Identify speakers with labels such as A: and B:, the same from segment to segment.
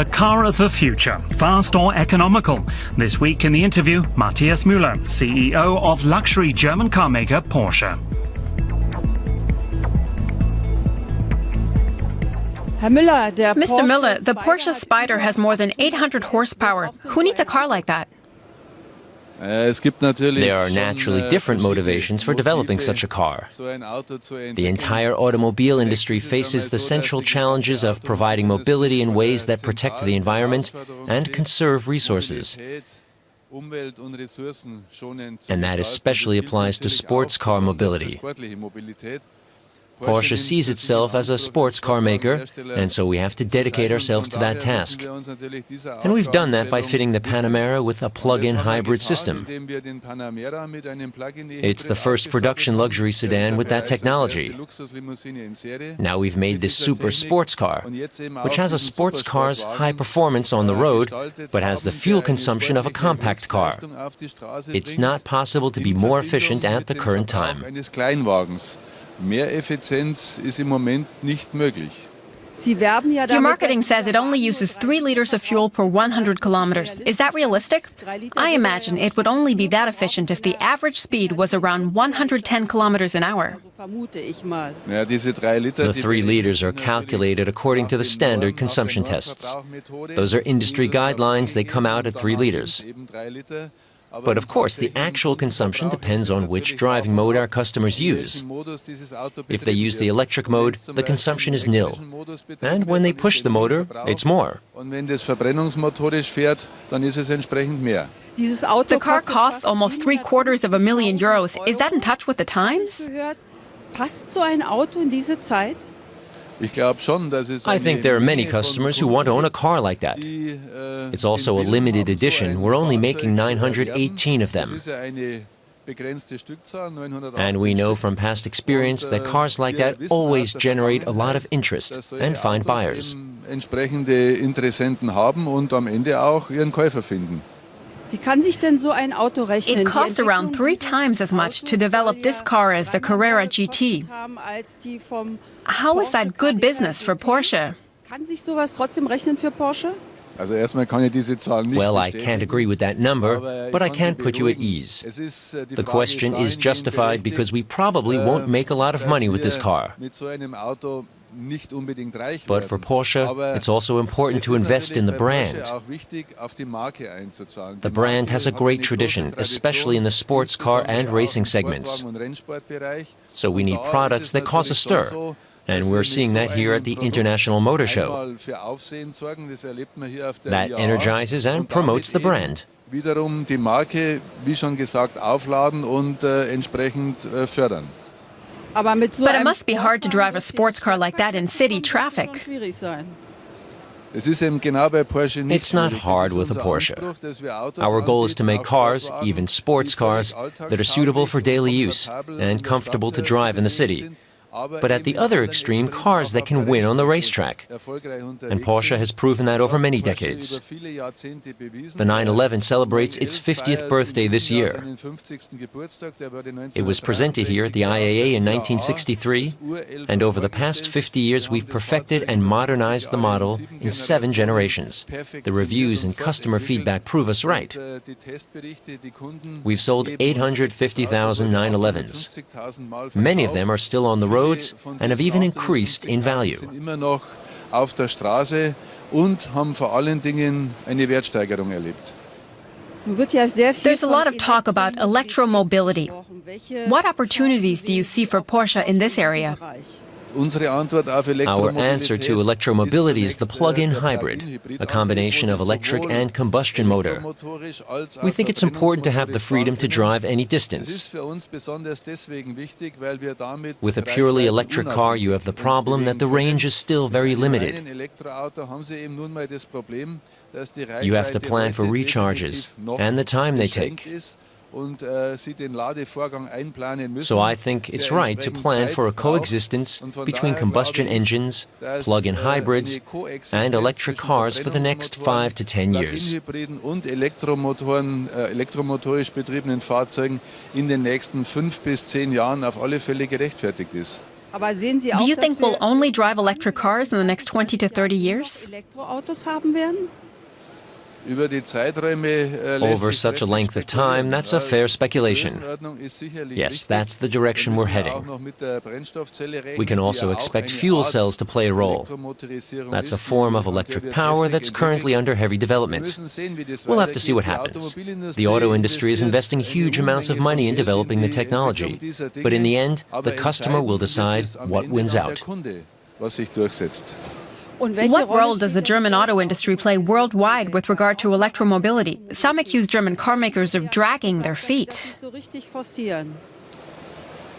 A: The car of the future, fast or economical? This week in the interview, Matthias Müller, CEO of luxury German car maker Porsche.
B: Mr. Müller, the Porsche Spyder has more than 800 horsepower. Who needs a car like that?
C: There are naturally different motivations for developing such a car. The entire automobile industry faces the central challenges of providing mobility in ways that protect the environment and conserve resources. And that especially applies to sports car mobility. Porsche sees itself as a sports car maker, and so we have to dedicate ourselves to that task. And we've done that by fitting the Panamera with a plug-in hybrid system. It's the first production luxury sedan with that technology. Now we've made this super sports car, which has a sports car's high performance on the road, but has the fuel consumption of a compact car. It's not possible to be more efficient at the current time.
D: Mehr Effizienz ist im Moment nicht möglich.
B: Your marketing says it only uses 3 liters of fuel per 100 kilometers. Is that realistic? I imagine it would only be that efficient if the average speed was around 110 kilometers an hour.
C: The 3 liters are calculated according to the standard consumption tests. Those are industry guidelines. They come out at 3 liters. But of course, the actual consumption depends on which driving mode our customers use. If they use the electric mode, the consumption is nil. And when they push the motor, it's more.
B: The car costs almost €750,000. Is that in touch with the times?
C: I think there are many customers who want to own a car like that. It's also a limited edition. We're only making 918 of them. And we know from past experience that cars like that always generate a lot of interest and find buyers.
B: It costs around 3 times as much to develop this car as the Carrera GT. How is that good business for Porsche?
C: Well, I can't agree with that number, but I can put you at ease. The question is justified because we probably won't make a lot of money with this car. But for Porsche, it's also important to invest in the brand. The brand has a great tradition, especially in the sports car and racing segments. So we need products that cause a stir. And we're seeing that here at the International Motor Show. That energizes and promotes the brand.
D: Wiederum die Marke, wie schon gesagt, aufladen und entsprechend fördern.
B: But it must be hard to drive a sports car like that in city traffic.
C: It's not hard with a Porsche. Our goal is to make cars, even sports cars, that are suitable for daily use and comfortable to drive in the city. But at the other extreme, cars that can win on the racetrack. And Porsche has proven that over many decades. The 911 celebrates its 50th birthday this year. It was presented here at the IAA in 1963, and over the past 50 years we've perfected and modernized the model in 7 generations. The reviews and customer feedback prove us right. We've sold 850,000 911s. Many of them are still on the road and have even increased in value.
B: There's a lot of talk about electromobility. What opportunities do you see for Porsche in this area?
C: Our answer to electromobility is the plug-in hybrid, a combination of electric and combustion motor. We think it's important to have the freedom to drive any distance. With a purely electric car, you have the problem that the range is still very limited. You have to plan for recharges and the time they take. So I think it's right to plan for a coexistence between combustion engines, plug-in hybrids, and electric cars for the next 5 to 10 years.
D: Elektromotorisch betriebenen Fahrzeugen in den nächsten 5 bis 10 Jahren auf alle Fälle gerechtfertigt ist.
B: Do you think we'll only drive electric cars in the next 20 to 30 years?
C: Over such a length of time, that's a fair speculation. Yes, that's the direction we're heading. We can also expect fuel cells to play a role. That's a form of electric power that's currently under heavy development. We'll have to see what happens. The auto industry is investing huge amounts of money in developing the technology, but in the end, the customer will decide what wins out.
B: What role does the German auto industry play worldwide with regard to electromobility? Some accuse German car makers of dragging their feet.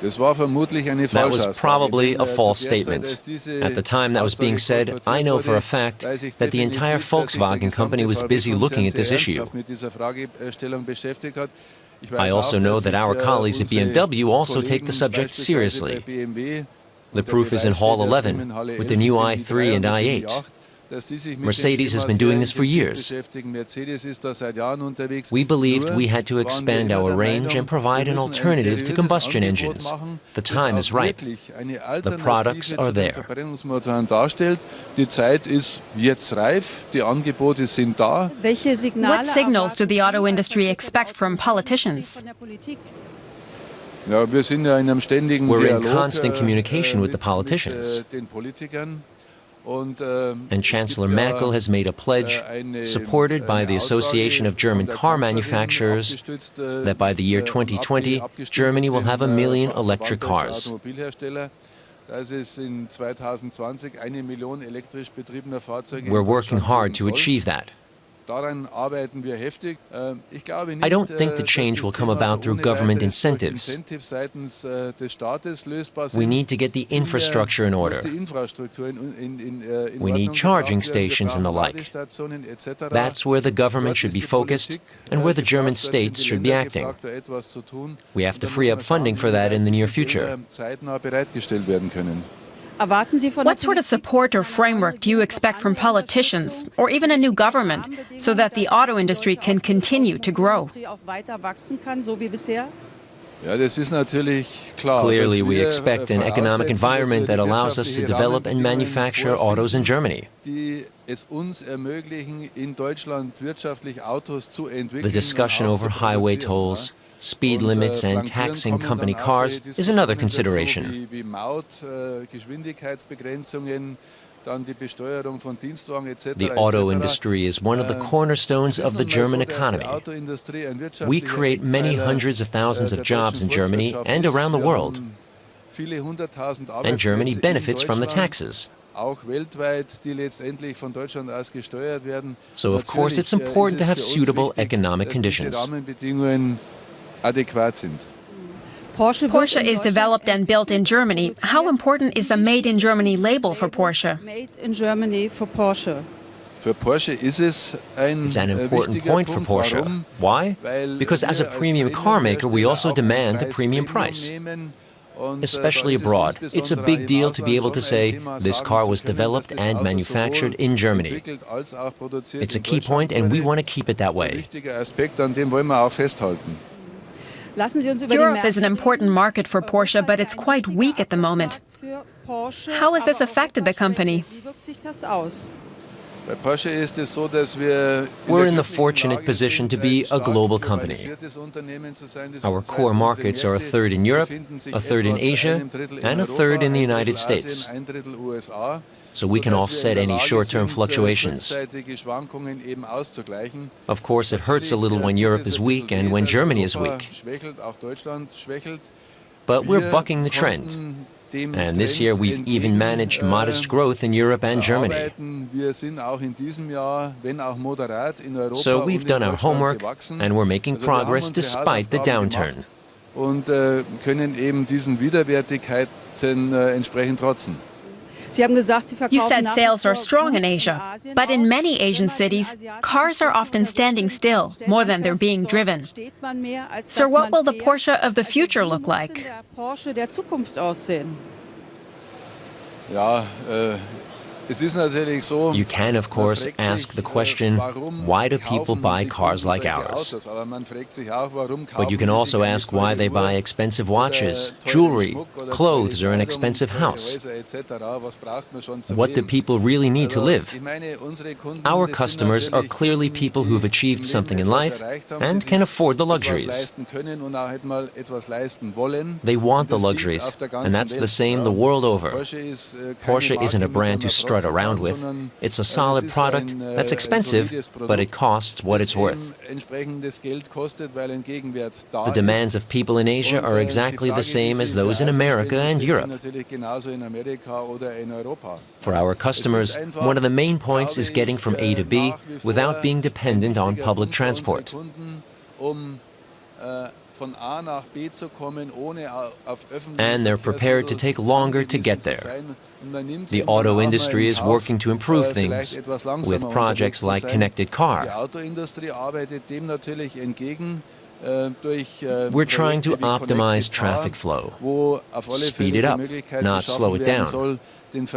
C: That was probably a false statement. At the time that was being said, I know for a fact that the entire Volkswagen company was busy looking at this issue. I also know that our colleagues at BMW also take the subject seriously. The proof is in Hall 11, with the new i3 and i8. Mercedes has been doing this for years. We believed we had to expand our range and provide an alternative to combustion engines. The time is right. The products are there.
B: What signals do the auto industry expect from politicians?
C: We're in constant communication with the politicians. And Chancellor Merkel has made a pledge, supported by the Association of German Car Manufacturers, that by the year 2020, Germany will have 1 million electric cars. We're working hard to achieve that. I don't think the change will come about through government incentives. We need to get the infrastructure in order. We need charging stations and the like. That's where the government should be focused and where the German states should be acting. We have to free up funding for that in the near future.
B: What sort of support or framework do you expect from politicians, or even a new government, so that the auto industry can continue to grow?
C: Clearly, we expect an economic environment that allows us to develop and manufacture autos in Germany. The discussion over highway tolls, speed limits and taxing company cars is another consideration. The auto industry is one of the cornerstones of the German economy. We create many hundreds of thousands of jobs in Germany and around the world. And Germany benefits from the taxes. So, of course, it's important to have suitable economic conditions.
B: Porsche is developed and built in Germany. How important is the Made in Germany label for Porsche?
C: It's an important point for Porsche. Why? Because as a premium car maker, we also demand a premium price. Especially abroad, it's a big deal to be able to say, this car was developed and manufactured in Germany. It's a key point, and we want to keep it that way.
B: Europe is an important market for Porsche, but it's quite weak at the moment. How has this affected the company?
C: We're in the fortunate position to be a global company. Our core markets are a third in Europe, a third in Asia, and a third in the United States. So we can offset any short-term fluctuations. Of course, it hurts a little when Europe is weak and when Germany is weak. But we're bucking the trend. And this year we've even managed modest growth in Europe and Germany. So we've done our homework and we're making progress despite the downturn.
B: You said sales are strong in Asia, but in many Asian cities, cars are often standing still, more than they're being driven. So what will the Porsche of the future look like?
C: You can, of course, ask the question, why do people buy cars like ours? But you can also ask why they buy expensive watches, jewelry, clothes, or an expensive house. What do people really need to live? Our customers are clearly people who've achieved something in life and can afford the luxuries. They want the luxuries, and that's the same the world over. Porsche isn't a brand to strut around with. It's a solid product that's expensive, but it costs what it's worth. The demands of people in Asia are exactly the same as those in America and Europe. For our customers, one of the main points is getting from A to B without being dependent on public transport. And they're prepared to take longer to get there. The auto industry is working to improve things with projects like Connected Car. We're trying to optimize traffic flow, speed it up, not slow it down. And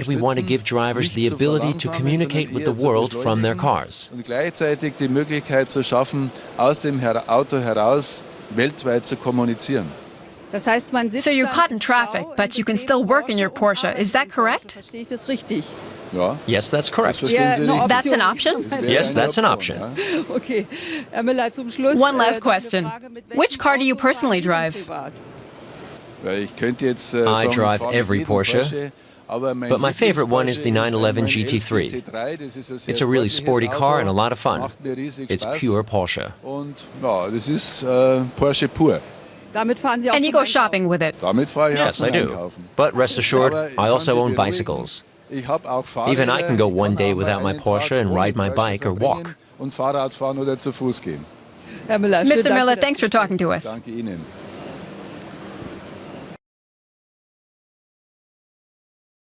C: we want to give drivers the ability to communicate with the world from their cars.
B: So you're caught in traffic, but you can still work in your Porsche. Is that correct?
C: Yes, that's correct.
B: That's an option?
C: Yes, that's an option.
B: One last question. Which car do you personally drive?
C: I drive every Porsche, but my favorite one is the 911 GT3. It's a really sporty car and a lot of fun. It's pure Porsche.
B: And you go shopping with it?
C: Yes, I do. But rest assured, I also own bicycles. Even I can go one day without my Porsche and ride my bike or walk.
B: Mr. Müller, thanks for talking to us.